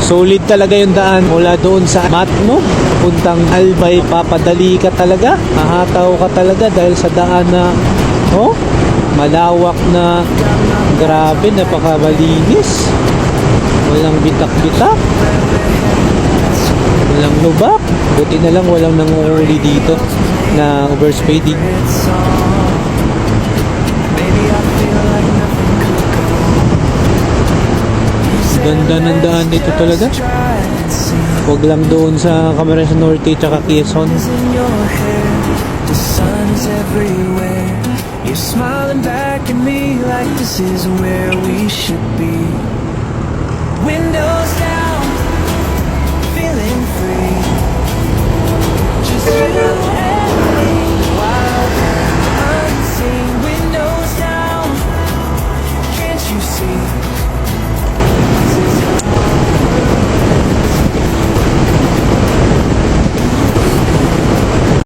Solid talaga yung daan mula doon sa Matno puntang Albay. Papadali ka talaga, mahataw ka talaga dahil sa daan na malawak na, grabe, napakabalinis, walang bitak-bitak, walang lubak. Buti na lang walang nanguhuli dito na overspeeding. Ganda ng daan dito talaga. Huwag lang doon sa Camarines Norte tsaka Quezon. You're smiling back at me like this is where we should be. Windows down.